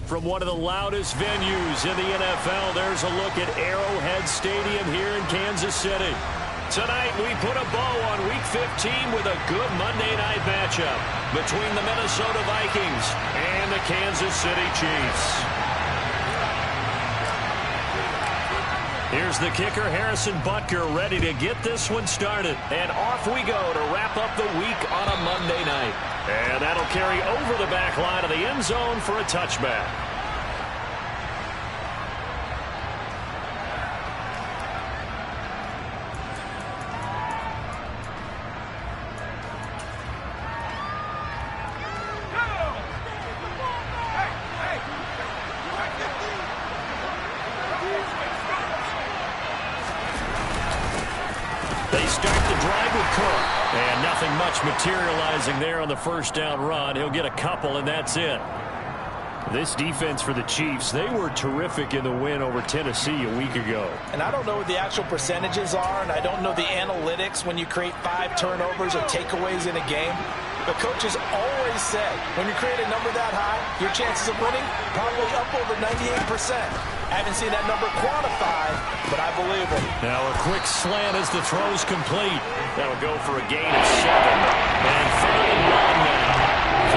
From one of the loudest venues in the NFL, there's a look at Arrowhead Stadium here in Kansas City. Tonight, we put a bow on Week 15 with a good Monday night matchup between the Minnesota Vikings and the Kansas City Chiefs. Here's the kicker, Harrison Butker, ready to get this one started. And off we go to wrap up the week on a Monday night. And that'll carry over the back line of the end zone for a touchback. They start the drive with Cook. And nothing much materializing there on the first down run. He'll get a couple, and that's it. This defense for the Chiefs, they were terrific in the win over Tennessee a week ago. And I don't know what the actual percentages are, and I don't know the analytics when you create 5 turnovers or takeaways in a game. But coaches always said, when you create a number that high, your chances of winning probably up over 98%. I haven't seen that number quantified, but I believe it. Now a quick slant as the throw's complete. That'll go for a gain of 7. And 3rd and 1 now.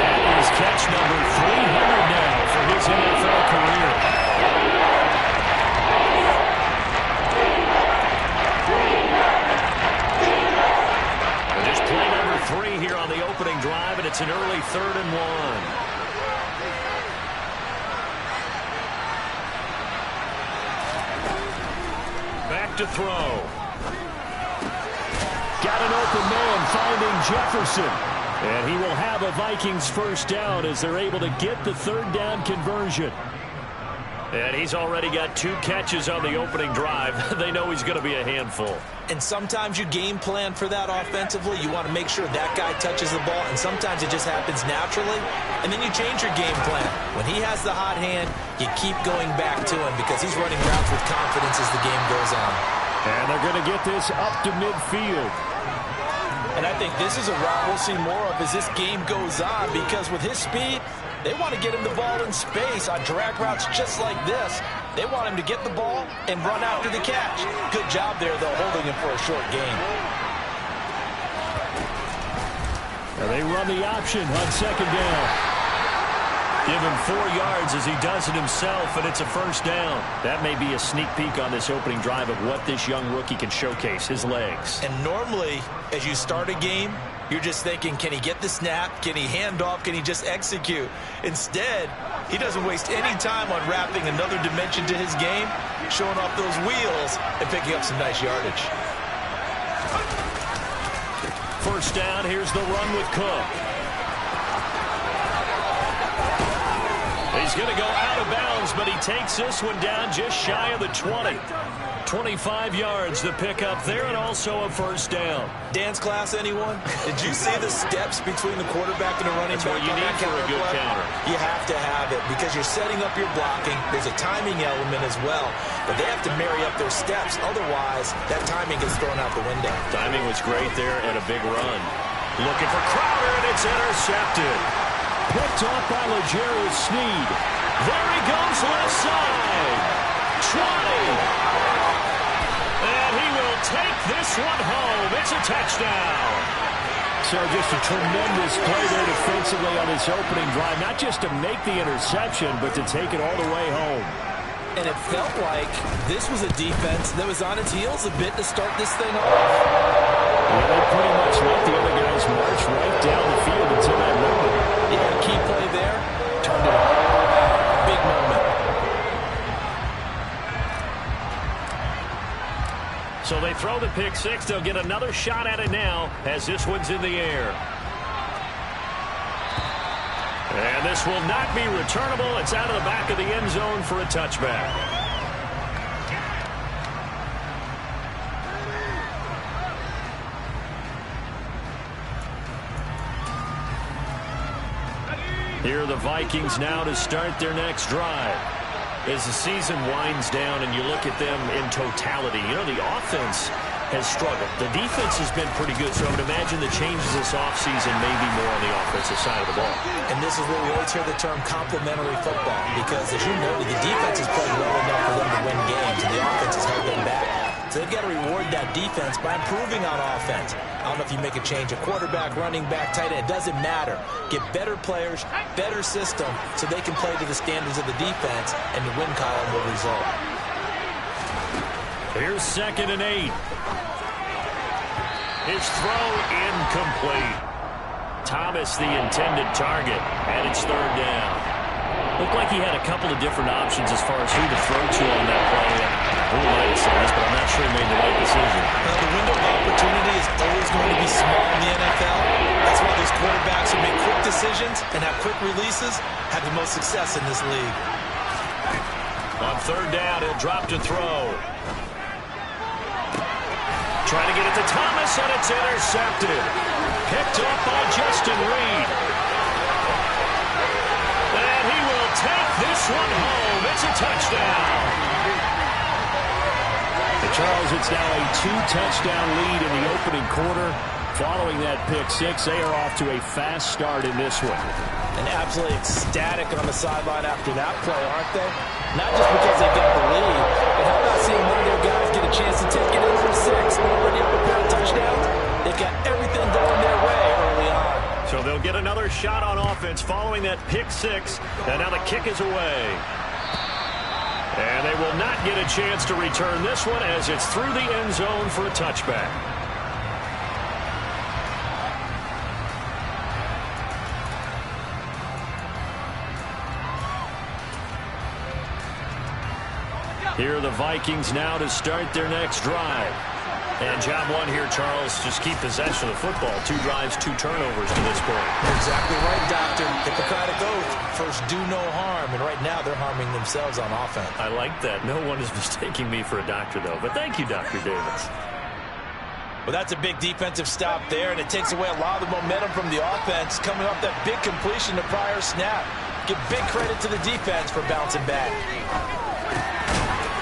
That is catch number 300 now for his NFL career. And just play number 3 here on the opening drive, and it's an early 3rd and 1. To throw. Got an open man finding Jefferson. And he will have a Vikings first down as they're able to get the 3rd down conversion. And he's already got 2 catches on the opening drive. They know he's going to be a handful. And sometimes you game plan for that offensively. You want to make sure that guy touches the ball, and sometimes it just happens naturally. And then you change your game plan. When he has the hot hand, you keep going back to him because he's running routes with confidence as the game goes on. And they're going to get this up to midfield. And I think this is a route we'll see more of as this game goes on because with his speed, they want to get him the ball in space on drag routes just like this. They want him to get the ball and run after the catch. Good job there, though, holding him for a short gain. Now they run the option on 2nd down. Give him 4 yards as he does it himself, and it's a first down. That may be a sneak peek on this opening drive of what this young rookie can showcase, his legs. And normally, as you start a game, you're just thinking, can he get the snap? Can he hand off? Can he just execute? Instead, he doesn't waste any time on wrapping another dimension to his game, showing off those wheels and picking up some nice yardage. First down, here's the run with Cook. He's going to go out of bounds, but he takes this one down just shy of the 20. 25 yards to pick up there, and also a first down. Dance class, anyone? Did you see the steps between the quarterback and the running back? That's what you need for a good counter. You have to have it because you're setting up your blocking. There's a timing element as well, but they have to marry up their steps. Otherwise, that timing gets thrown out the window. Timing was great there and a big run. Looking for Crowder, and it's intercepted. Picked up by L'Jarius Sneed. There he goes left side. 20. And he will take this one home. It's a touchdown. So just a tremendous play there defensively on this opening drive. Not just to make the interception, but to take it all the way home. And it felt like this was a defense that was on its heels a bit to start this thing off. Yeah, they pretty much let the other guys march right down the field until that moment. Yeah, key play there. Turned it on. Big moment. So they throw the pick 6. They'll get another shot at it now as this one's in the air. And this will not be returnable. It's out of the back of the end zone for a touchback. Here are the Vikings now to start their next drive. As the season winds down and you look at them in totality, you know, the offense has struggled. The defense has been pretty good, so I would imagine the changes this offseason may be more on the offensive side of the ball. And this is where we always hear the term complementary football, because as you noted, the defense has played well enough for them to win games, and the offense has held them back. So they've got to reward that defense by improving on offense. I don't know if you make a change at quarterback, running back, tight end. It doesn't matter. Get better players, better system, so they can play to the standards of the defense, and the win column will result. Here's 2nd and 8. His throw incomplete. Thomas the intended target, and it's 3rd down. Looked like he had a couple of different options as far as who to throw to on that play. Who might have said this, but I'm not sure he made the right decision. Well, the window of opportunity is always going to be small in the NFL. That's why those quarterbacks who make quick decisions and have quick releases have the most success in this league. On 3rd down, he'll drop to throw. Trying to get it to Thomas, and it's intercepted. Picked off by Justin Reed. And he will take this one home. It's a touchdown. Charles, it's now a 2-touchdown lead in the opening quarter. Following that pick-6, they are off to a fast start in this one. And absolutely ecstatic on the sideline after that play, aren't they? Not just because they got the lead, but how about seeing one of their guys get a chance to take it in for 6 and already up a pair of touchdowns? They've got everything going their way early on. So they'll get another shot on offense following that pick-6, and now the kick is away. And they will not get a chance to return this one as it's through the end zone for a touchback. Here are the Vikings now to start their next drive. And job 1 here, Charles, just keep possession of the football. 2 drives, 2 turnovers to this point. You're exactly right, Doctor. Hippocratic oath. First, do no harm. And right now, they're harming themselves on offense. I like that. No one is mistaking me for a doctor, though. But thank you, Dr. Davis. Well, that's a big defensive stop there, and it takes away a lot of the momentum from the offense. Coming off that big completion the prior snap. Give big credit to the defense for bouncing back.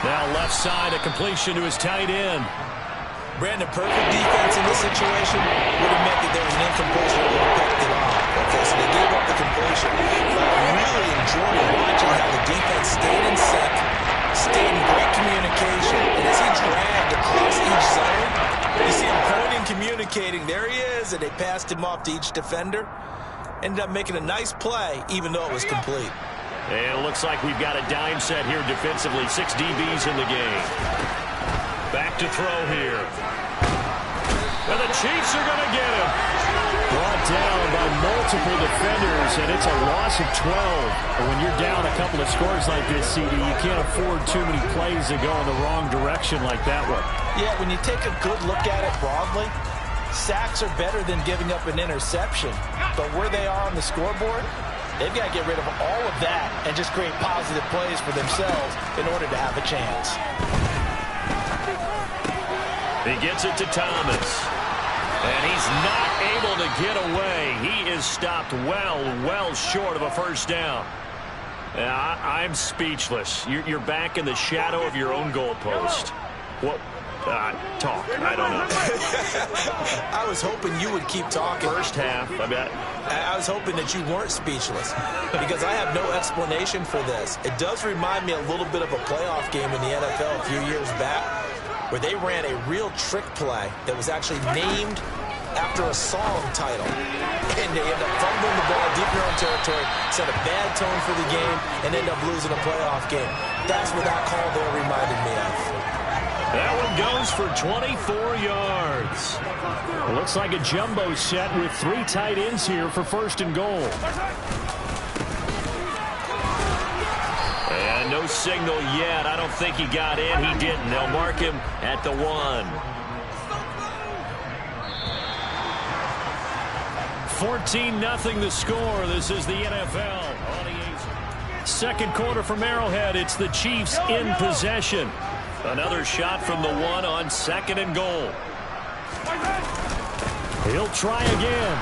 Now left side, a completion to his tight end. Brandon, perfect defense in this situation would have meant that there was an incompletion that would have picked it off. Okay, so they gave up the completion. But I really enjoyed watching how the defense stayed in sync, stayed in great communication, and as he dragged across each zone, you see him pointing, communicating. There he is, and they passed him off to each defender. Ended up making a nice play, even though it was complete. And it looks like we've got a dime set here defensively. 6 DBs in the game. Back to throw here. And the Chiefs are going to get him. Brought down by multiple defenders, and it's a loss of 12. But when you're down a couple of scores like this, CD, you can't afford too many plays to go in the wrong direction like that one. Yeah, when you take a good look at it broadly, sacks are better than giving up an interception. But where they are on the scoreboard, they've got to get rid of all of that and just create positive plays for themselves in order to have a chance. He gets it to Thomas. And he's not able to get away. He is stopped well short of a first down. I'm speechless. You're back in the shadow of your own goalpost. What? Talk. I don't know. I was hoping you would keep talking. First half, I bet. I was hoping that you weren't speechless because I have no explanation for this. It does remind me a little bit of a playoff game in the NFL a few years back where they ran a real trick play that was actually named after a song title. And they end up fumbling the ball deep in their own territory, set a bad tone for the game, and end up losing a playoff game. That's what that call there reminded me of. That one goes for 24 yards. It looks like a jumbo set with 3 tight ends here for 1st and goal. And no signal yet. I don't think he got in. He didn't. They'll mark him at the 1. 14-0 the score. This is the NFL. Second quarter from Arrowhead. It's the Chiefs in possession. Another shot from the 1 on 2nd and goal. He'll try again.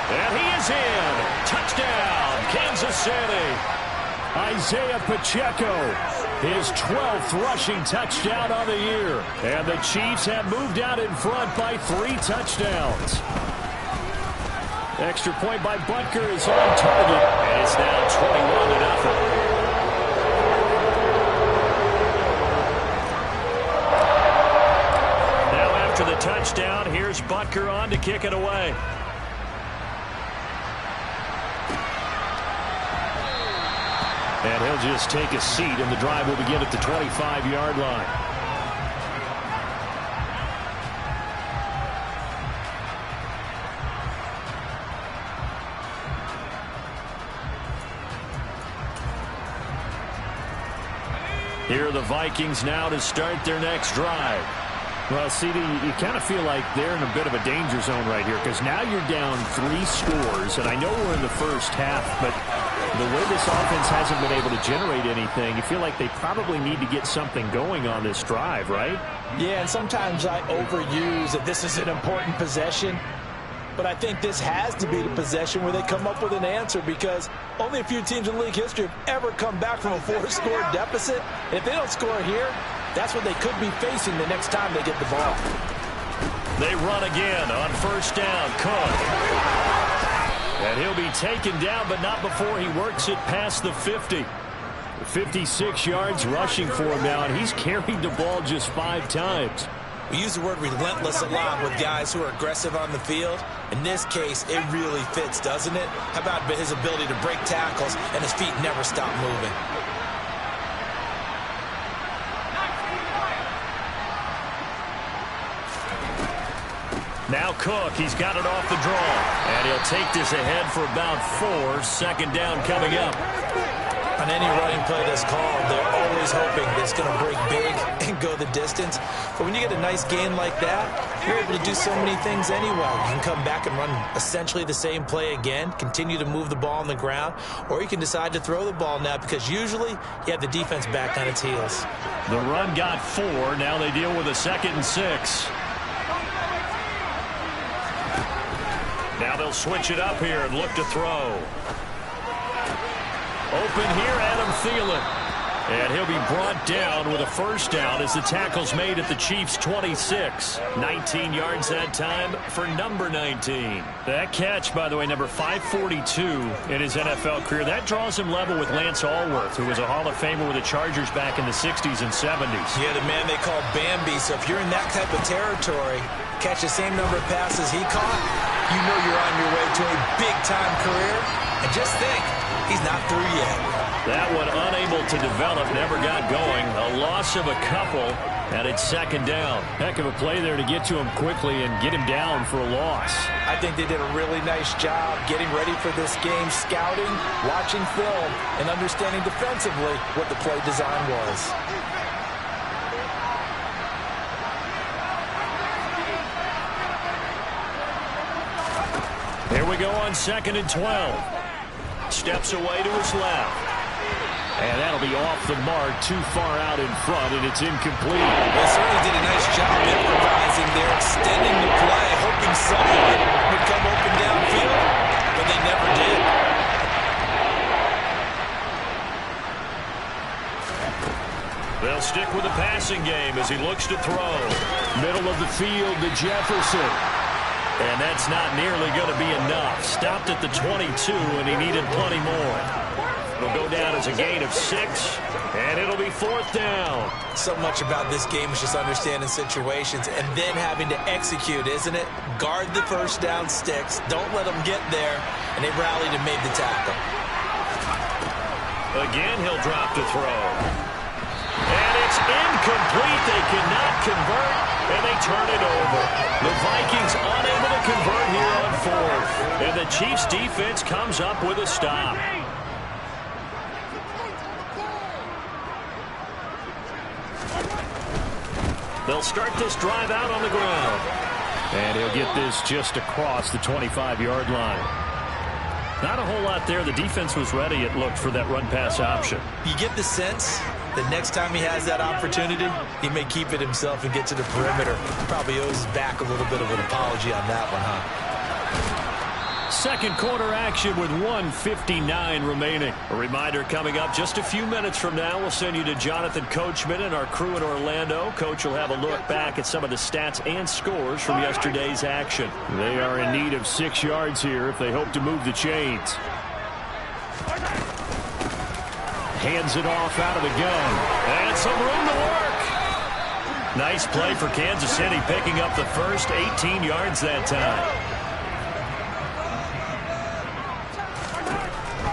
And he is in. Touchdown, Kansas City. Isaiah Pacheco his 12th rushing touchdown on the year. And the Chiefs have moved out in front by 3 touchdowns. Extra point by Butker is on target, and it's now 21-0. Now after the touchdown, here's Butker on to kick it away. And he'll just take a seat, and the drive will begin at the 25-yard line. Here are the Vikings now to start their next drive. Well, CD, you kind of feel like they're in a bit of a danger zone right here because now you're down 3 scores, and I know we're in the first half, but the way this offense hasn't been able to generate anything, you feel like they probably need to get something going on this drive, right? Yeah, and sometimes I overuse that this is an important possession. But I think this has to be the possession where they come up with an answer because only a few teams in league history have ever come back from a 4-score deficit. And if they don't score here, that's what they could be facing the next time they get the ball. They run again on first down. Cook. And he'll be taken down, but not before he works it past the 50. 56 yards rushing for him now, and he's carried the ball just 5 times. We use the word relentless a lot with guys who are aggressive on the field. In this case, it really fits, doesn't it? How about his ability to break tackles and his feet never stop moving? Now Cook, he's got it off the draw. And he'll take this ahead for about 4. Second down coming up. On any running play that's called, they're always hoping that it's going to break big and go the distance. But when you get a nice gain like that, you're able to do so many things anyway. You can come back and run essentially the same play again, continue to move the ball on the ground, or you can decide to throw the ball now because usually you have the defense back on its heels. The run got 4. Now they deal with a 2nd and 6. Now they'll switch it up here and look to throw. Open here, Adam Thielen. And he'll be brought down with a first down as the tackle's made at the Chiefs' 26. 19 yards that time for number 19. That catch, by the way, number 542 in his NFL career. That draws him level with Lance Allworth, who was a Hall of Famer with the Chargers back in the 60s and 70s. Yeah, the man they call Bambi. So if you're in that type of territory, catch the same number of passes he caught, you know you're on your way to a big-time career. And just think, he's not through yet. That one unable to develop, never got going. A loss of a couple, and it's 2nd down. Heck of a play there to get to him quickly and get him down for a loss. I think they did a really nice job getting ready for this game, scouting, watching film, and understanding defensively what the play design was. Here we go on 2nd and 12. Steps away to his left. And that'll be off the mark, too far out in front, and it's incomplete. They certainly did a nice job improvising there, extending the play, hoping someone would come open downfield, but they never did. They'll stick with the passing game as he looks to throw. Middle of the field to Jefferson. And that's not nearly going to be enough. Stopped at the 22, and he needed plenty more. It'll go down as a gain of 6, and it'll be 4th down. So much about this game is just understanding situations and then having to execute, isn't it? Guard the first down sticks. Don't let them get there, and they rallied and made the tackle. Again, he'll drop to throw. And it's incomplete. They cannot convert, and they turn it over. The Vikings unable to convert here on 4th. And the Chiefs' defense comes up with a stop. They'll start this drive out on the ground. And he'll get this just across the 25-yard line. Not a whole lot there. The defense was ready, it looked, for that run-pass option. You get the sense that next time he has that opportunity, he may keep it himself and get to the perimeter. Probably owes his back a little bit of an apology on that one, huh? Second quarter action with 1:59 remaining. A reminder coming up just a few minutes from now. We'll send you to Jonathan Coachman and our crew in Orlando. Coach will have a look back at some of the stats and scores from yesterday's action. They are in need of 6 yards here if they hope to move the chains. Hands it off out of the gun. And some room to work. Nice play for Kansas City, picking up the first 18 yards that time.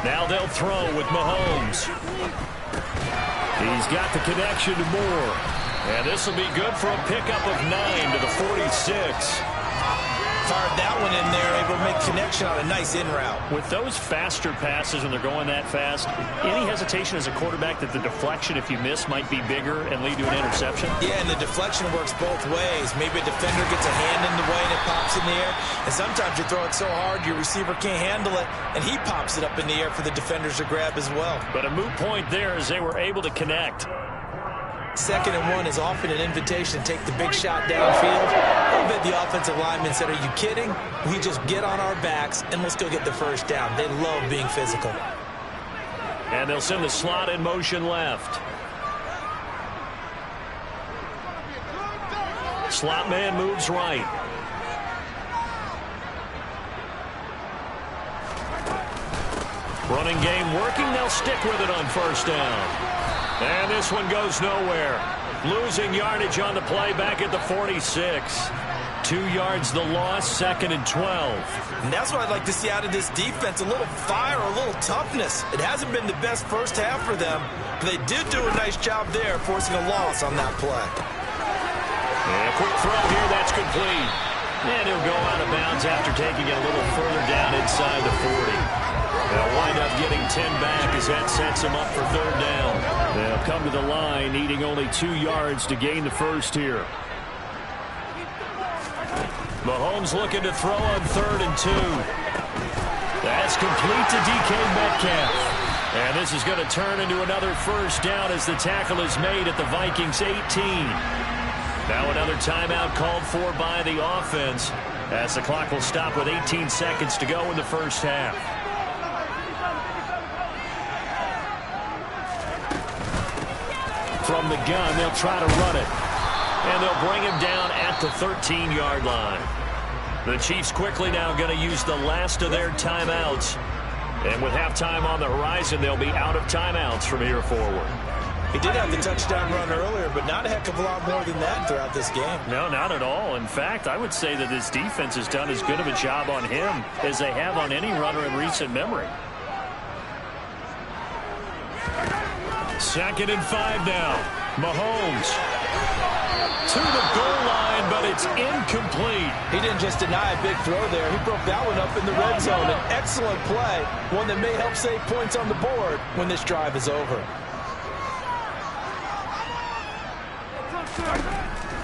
Now they'll throw with Mahomes. He's got the connection to Moore. And this will be good for a pickup of 9 to the 46. Fired that one in there, able to make connection on a nice in route. With those faster passes when they're going that fast, any hesitation as a quarterback that the deflection, if you miss, might be bigger and lead to an interception? Yeah, and the deflection works both ways. Maybe a defender gets a hand in the way and it pops in the air. And sometimes you throw it so hard your receiver can't handle it, and he pops it up in the air for the defenders to grab as well. But a moot point there as they were able to connect. 2nd and 1 is often an invitation to take the big shot downfield. I bet the offensive lineman said, are you kidding? We just get on our backs and let's go get the first down. They love being physical. And they'll send the slot in motion left. Slot man moves right. Running game working. They'll stick with it on first down. And this one goes nowhere. Losing yardage on the play back at the 46. 2 yards the loss, 2nd and 12. And that's what I'd like to see out of this defense, a little fire, a little toughness. It hasn't been the best first half for them, but they did do a nice job there, forcing a loss on that play. And a quick throw here, that's complete. And he'll go out of bounds after taking it a little further down inside the 40. They'll wind up getting 10 back as that sets them up for 3rd down. They'll come to the line, needing only 2 yards to gain the first here. Mahomes looking to throw on 3rd and 2. That's complete to DK Metcalf. And this is going to turn into another first down as the tackle is made at the Vikings 18. Now another timeout called for by the offense as the clock will stop with 18 seconds to go in the first half. From the gun, they'll try to run it. And they'll bring him down at the 13-yard line. The Chiefs quickly now going to use the last of their timeouts. And with halftime on the horizon, they'll be out of timeouts from here forward. He did have the touchdown run earlier, but not a heck of a lot more than that throughout this game. No, not at all. In fact, I would say that this defense has done as good of a job on him as they have on any runner in recent memory. 2nd and 5 now. Mahomes to the goal line, but it's incomplete. He didn't just deny a big throw there. He broke that one up in the red zone. An excellent play, one that may help save points on the board when this drive is over.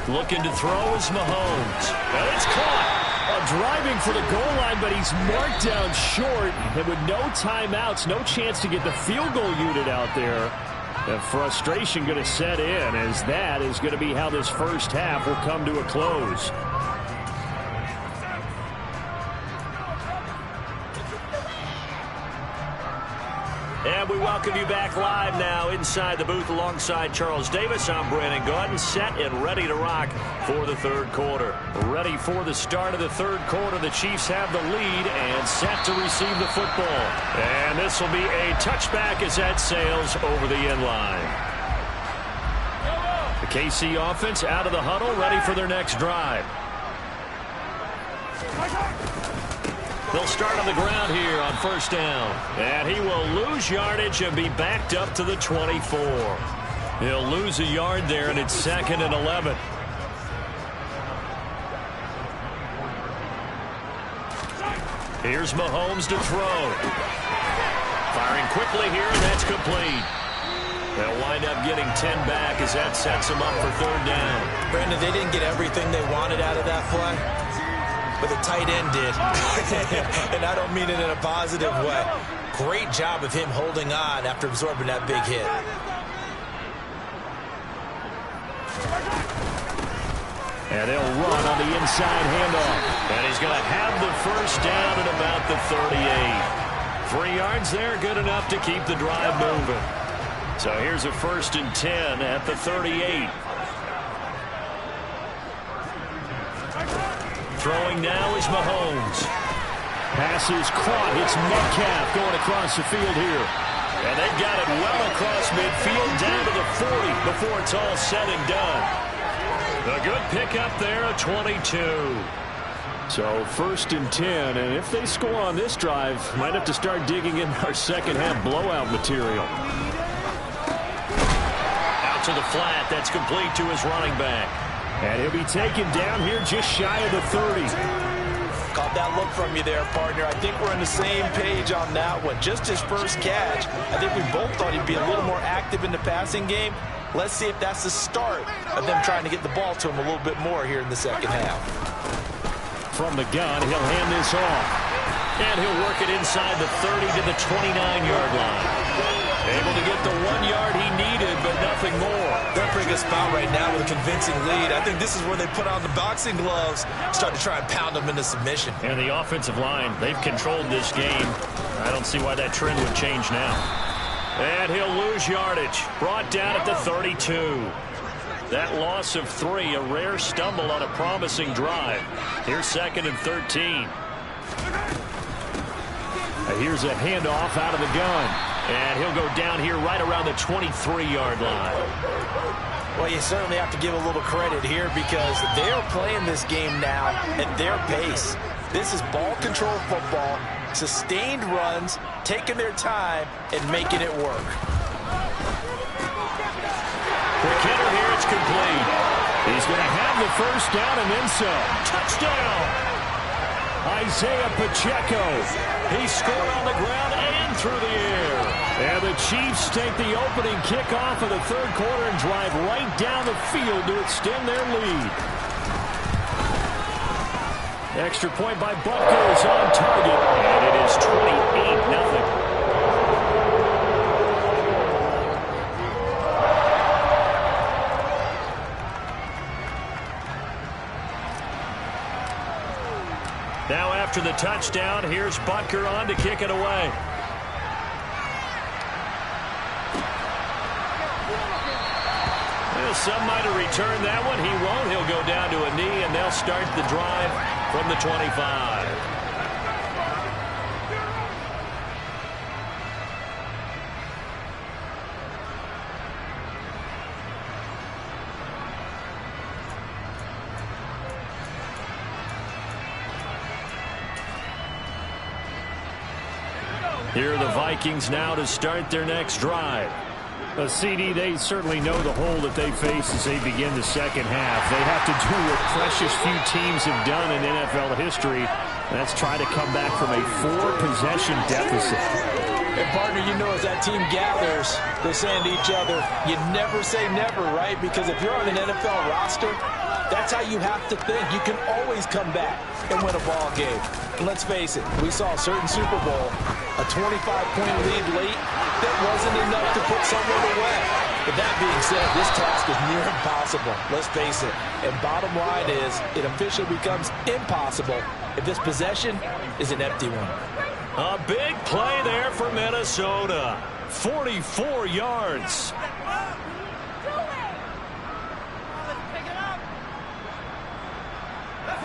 Looking to throw is Mahomes. And it's caught. Driving for the goal line, but he's marked down short. And with no timeouts, no chance to get the field goal unit out there. The frustration going to set in as that is going to be how this first half will come to a close. And we welcome you back live now inside the booth alongside Charles Davis. I'm Brandon Gaudin, set and ready to rock for the 3rd quarter. Ready for the start of the 3rd quarter. The Chiefs have the lead and set to receive the football. And this will be a touchback as that sails over the end line. The KC offense out of the huddle, ready for their next drive. They'll start on the ground here on first down. And he will lose yardage and be backed up to the 24. He'll lose a yard there, and it's 2nd and 11. Here's Mahomes to throw. Firing quickly here, and that's complete. They'll wind up getting 10 back as that sets them up for 3rd down. Brandon, they didn't get everything they wanted out of that play, but the tight end did. And I don't mean it in a positive way. Great job of him holding on after absorbing that big hit. And they'll run on the inside handoff. And he's going to have the first down at about the 38. 3 yards there, good enough to keep the drive moving. So here's a 1st and 10 at the 38. Throwing now is Mahomes. Pass is caught. It's Metcalf going across the field here. And they've got it well across midfield down to the 40 before it's all said and done. A good pickup there at 22. So 1st and 10, and if they score on this drive, might have to start digging in our second half blowout material. Out to the flat. That's complete to his running back. And he'll be taken down here just shy of the 30. Caught that look from you there, partner. I think we're on the same page on that one. Just his first catch. I think we both thought he'd be a little more active in the passing game. Let's see if that's the start of them trying to get the ball to him a little bit more here in the second half. From the gun, he'll hand this off. And he'll work it inside the 30 to the 29-yard line. Able to get the 1 yard he needed, but nothing more. They're in a pretty good spot right now with a convincing lead. I think this is where they put on the boxing gloves, start to try and pound them into submission. And the offensive line, they've controlled this game. I don't see why that trend would change now. And he'll lose yardage. Brought down at the 32. That loss of 3, a rare stumble on a promising drive. Here's 2nd and 13. Here's a handoff out of the gun. And he'll go down here right around the 23-yard line. Well, you certainly have to give a little credit here because they're playing this game now at their pace. This is ball control football, sustained runs, taking their time, and making it work. Quick hitter here, it's complete. He's going to have the first down and then some. Touchdown! Isaiah Pacheco. He scored on the ground and through the air. And the Chiefs take the opening kickoff of the 3rd quarter and drive right down the field to extend their lead. Extra point by Butker is on target. And it is 28-0. Now after the touchdown, here's Butker on to kick it away. Well, some might have returned that one. He won't. He'll go down to a knee, and they'll start the drive from the 25. Here are the Vikings now to start their next drive. CD, they certainly know the hole that they face as they begin the second half. They have to do what precious few teams have done in NFL history. That's try to come back from a 4-possession deficit. And partner, you know, as that team gathers, they're saying to each other, you never say never, right? Because if you're on an NFL roster, that's how you have to think. You can always come back and win a ball game. And let's face it, we saw a certain Super Bowl, a 25-point lead late, that wasn't enough to put someone away. But that being said, this task is near impossible. Let's face it. And bottom line is, it officially becomes impossible if this possession is an empty one. A big play there for Minnesota. 44 yards.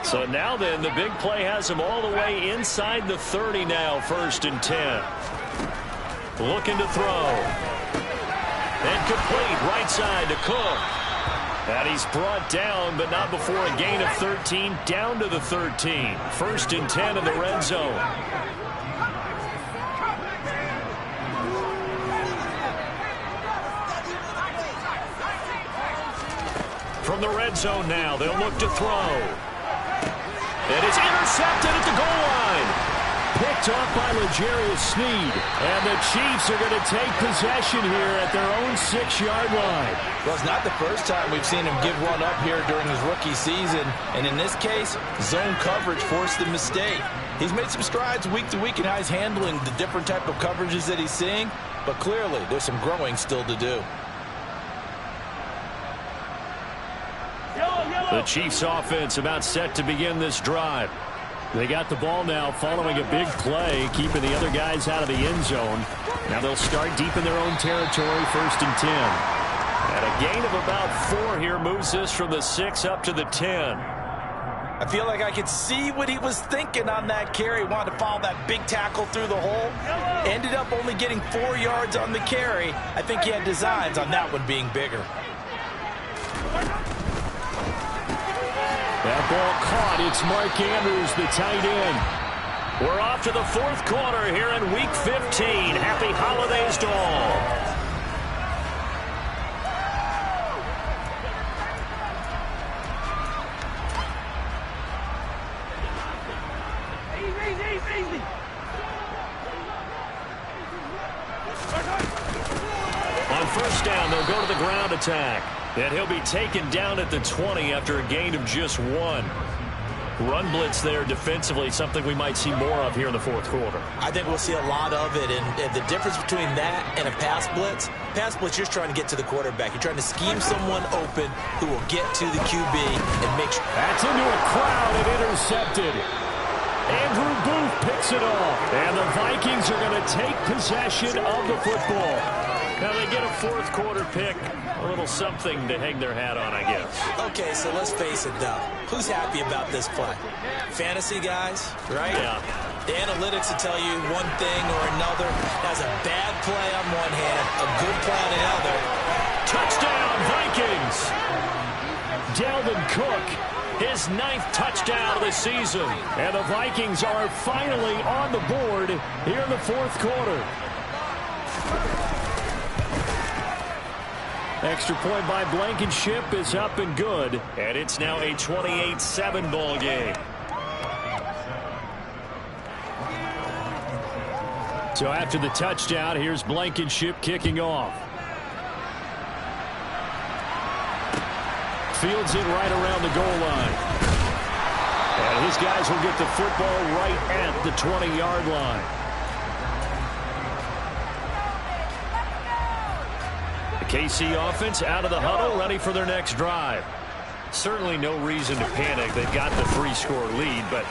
So now then, the big play has him all the way inside the 30 now, 1st and 10. Looking to throw. And complete, right side to Cook. And he's brought down, but not before a gain of 13, down to the 13. 1st and 10 in the red zone. From the red zone now, they'll look to throw. It is intercepted at the goal line. Picked off by L'Jarius Sneed. And the Chiefs are going to take possession here at their own 6-yard line. Well, it's not the first time we've seen him give one up here during his rookie season. And in this case, zone coverage forced the mistake. He's made some strides week to week in how he's handling the different type of coverages that he's seeing. But clearly, there's some growing still to do. The The Chiefs offense about set to begin this drive. They got the ball now following a big play, keeping the other guys out of the end zone. Now they'll start deep in their own territory, 1st and 10. And a gain of about 4 here moves this from the 6 up to the 10. I feel like I could see what he was thinking on that carry. Wanted to follow that big tackle through the hole. Ended up only getting 4 yards on the carry. I think he had designs on that one being bigger. That ball caught. It's Mark Andrews, the tight end. We're off to the 4th quarter here in Week 15. Happy holidays to all. On 1st down, they'll go to the ground attack. And he'll be taken down at the 20 after a gain of just 1. Run blitz there defensively, something we might see more of here in the 4th quarter. I think we'll see a lot of it, and the difference between that and a pass blitz, you're just trying to get to the quarterback. You're trying to scheme someone open who will get to the QB and make sure. That's into a crowd and intercepted. Andrew Booth picks it off, and the Vikings are going to take possession of the football. Now they get a 4th quarter pick. A little something to hang their hat on, I guess. Okay, so let's face it, though. Who's happy about this play? Fantasy guys, right? Yeah. The analytics will tell you one thing or another. That's a bad play on one hand, a good play on the other. Touchdown, Vikings! Dalvin Cook, his 9th touchdown of the season. And the Vikings are finally on the board here in the 4th quarter. Extra point by Blankenship is up and good. And it's now a 28-7 ball game. So after the touchdown, here's Blankenship kicking off. Fields it right around the goal line. And his guys will get the football right at the 20-yard line. KC offense out of the huddle, ready for their next drive. Certainly no reason to panic. They've got the 3-score lead, but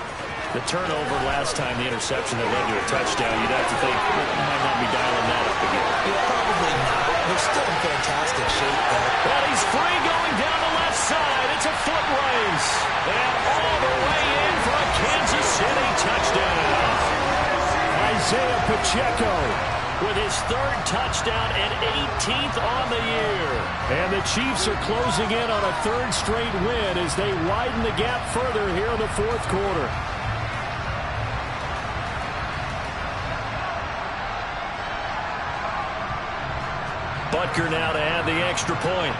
the turnover last time, the interception that led to a touchdown, you'd have to think might not be dialing that up again. Yeah, probably not. They're still in fantastic shape, though. Well, he's free going down the left side. It's a foot race. And all the way in for a Kansas City touchdown. Isaiah Pacheco with his 3rd touchdown and 18th on the year. And the Chiefs are closing in on a 3rd straight win as they widen the gap further here in the 4th quarter. Butker now to add the extra point.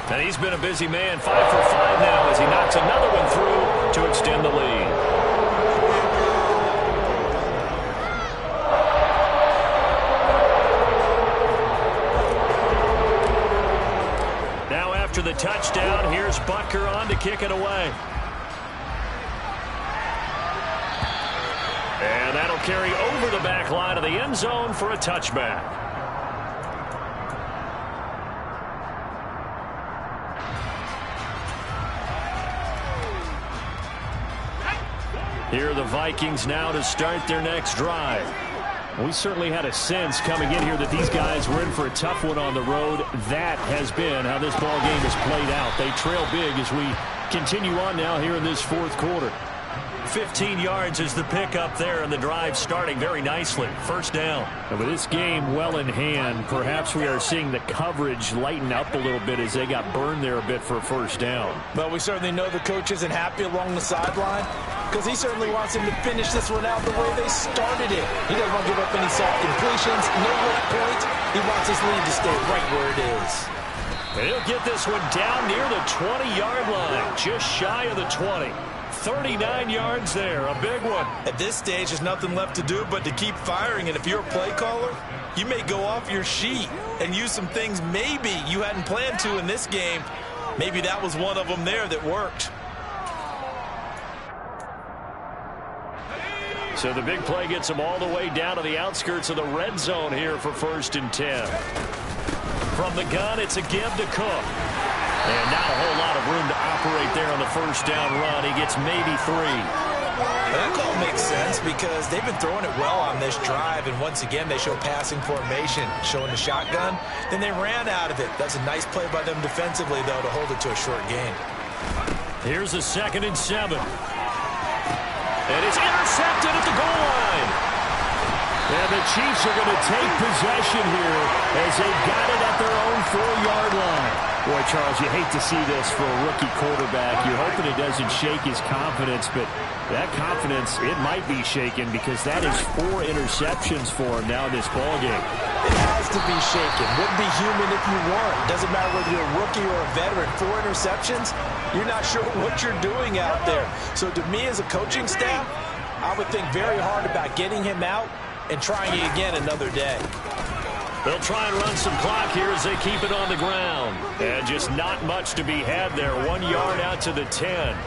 And he's been a busy man, 5 for 5 now as he knocks another one through to extend the lead. Now after the touchdown, here's Butker on to kick it away. And that'll carry over the back line of the end zone for a touchback. Here are the Vikings now to start their next drive. We certainly had a sense coming in here that these guys were in for a tough one on the road. That has been how this ball game has played out. They trail big as we continue on now here in this 4th quarter. 15 yards is the pickup there, and the drive starting very nicely. 1st down. And with this game well in hand, perhaps we are seeing the coverage lighten up a little bit as they got burned there a bit for a 1st down. But we certainly know the coach isn't happy along the sideline because he certainly wants him to finish this one out the way they started it. He doesn't want to give up any soft completions, no late points. He wants his lead to stay right where it is. And he'll get this one down near the 20-yard line, just shy of the 20. 39 yards there, a big one. At this stage, there's nothing left to do but to keep firing. And if you're a play caller, you may go off your sheet and use some things maybe you hadn't planned to in this game. Maybe that was one of them there that worked. So the big play gets them all the way down to the outskirts of the red zone here for 1st and 10. From the gun, it's a give to Cook. And not a whole lot of room to operate there on the first down run. He gets maybe 3. That call makes sense because they've been throwing it well on this drive, and once again they show passing formation, showing the shotgun. Then they ran out of it. That's a nice play by them defensively, though, to hold it to a short gain. Here's a 2nd and 7. And it's intercepted at the goal line. And the Chiefs are going to take possession here as they've got it at their own 4-yard line. Boy, Charles, you hate to see this for a rookie quarterback. You're hoping it doesn't shake his confidence, but that confidence, it might be shaken because that is 4 interceptions for him now in this ballgame. It has to be shaken. Wouldn't be human if you weren't. Doesn't matter whether you're a rookie or a veteran. 4 interceptions, you're not sure what you're doing out there. So to me as a coaching staff, I would think very hard about getting him out and trying it again another day. They'll try and run some clock here as they keep it on the ground. And just not much to be had there. 1 yard out to the 10.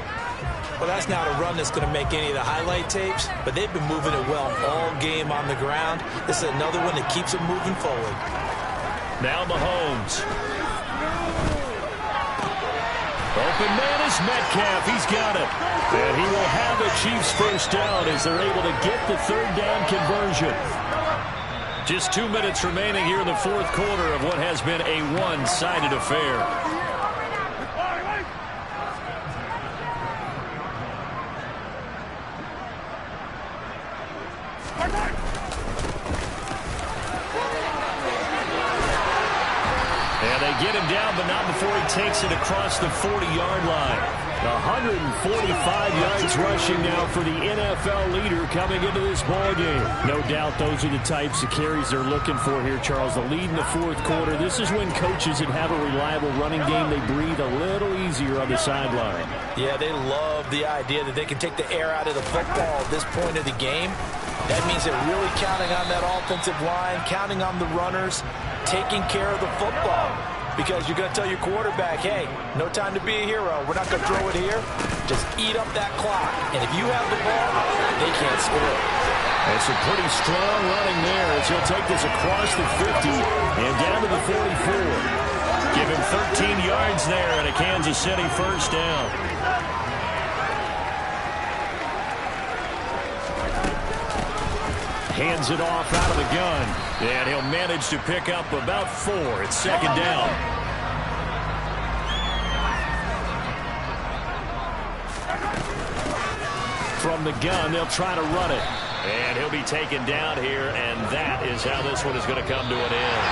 Well, that's not a run that's going to make any of the highlight tapes, but they've been moving it well all game on the ground. This is another one that keeps them moving forward. Now Mahomes. Open man is Metcalf. He's got it. And he will have the Chiefs first down as they're able to get the 3rd down conversion. Just 2 minutes remaining here in the 4th quarter of what has been a one-sided affair. And they get him down, but not before he takes it across the 40-yard line. 145 yards rushing now for the NFL leader coming into this ballgame. No doubt those are the types of carries they're looking for here, Charles. The lead in the 4th quarter. This is when coaches that have a reliable running game, they breathe a little easier on the sideline. Yeah, they love the idea that they can take the air out of the football at this point of the game. That means they're really counting on that offensive line, counting on the runners, taking care of the football. Because you're going to tell your quarterback, hey, no time to be a hero. We're not going to throw it here. Just eat up that clock. And if you have the ball, they can't score. It's a pretty strong running there as he'll take this across the 50 and down to the 44. Give him 13 yards there and a Kansas City first down. Hands it off out of the gun. And he'll manage to pick up about 4. It's 2nd down. From the gun, they'll try to run it. And he'll be taken down here, and that is how this one is going to come to an end.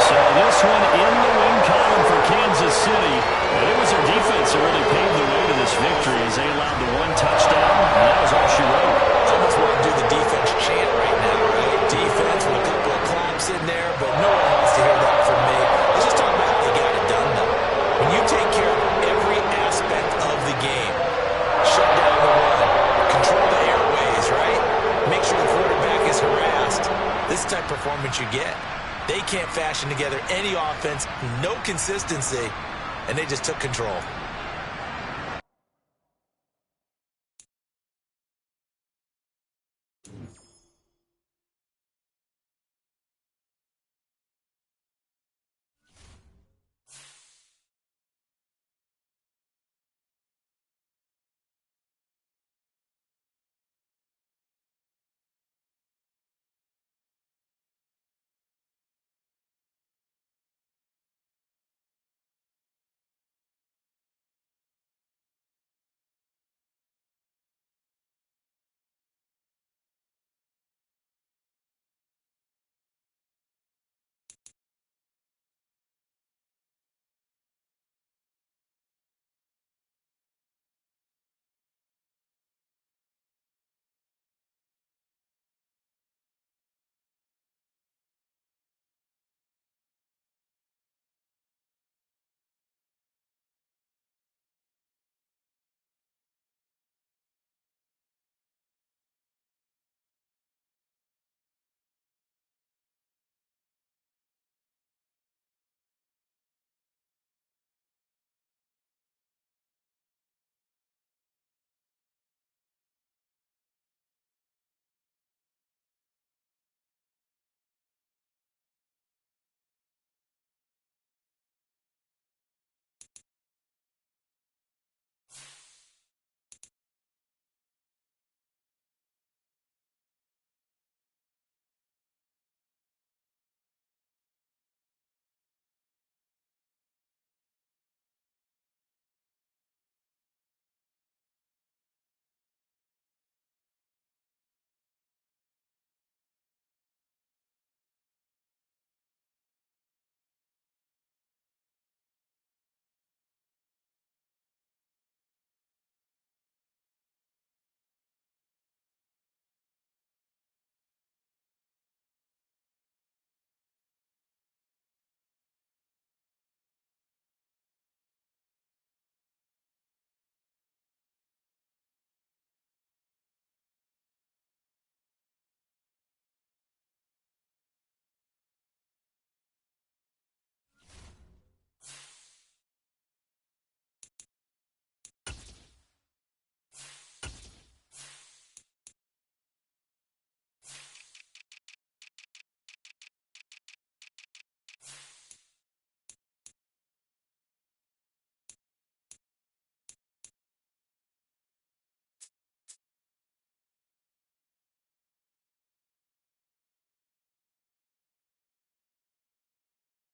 So this one in the win column for Kansas City. And it was their defense that really paved the way to this victory as they allowed the 1 touchdown. And that was all she wrote. I almost want to do the defense chant right now, right? Defense with a couple of claps in there, but no one wants to hear that from me. Let's just talk about how they got it done, though. When you take care of every aspect of the game, shut down the run, control the airways, right? Make sure the quarterback is harassed. This is the type of performance you get. They can't fashion together any offense, no consistency, and they just took control.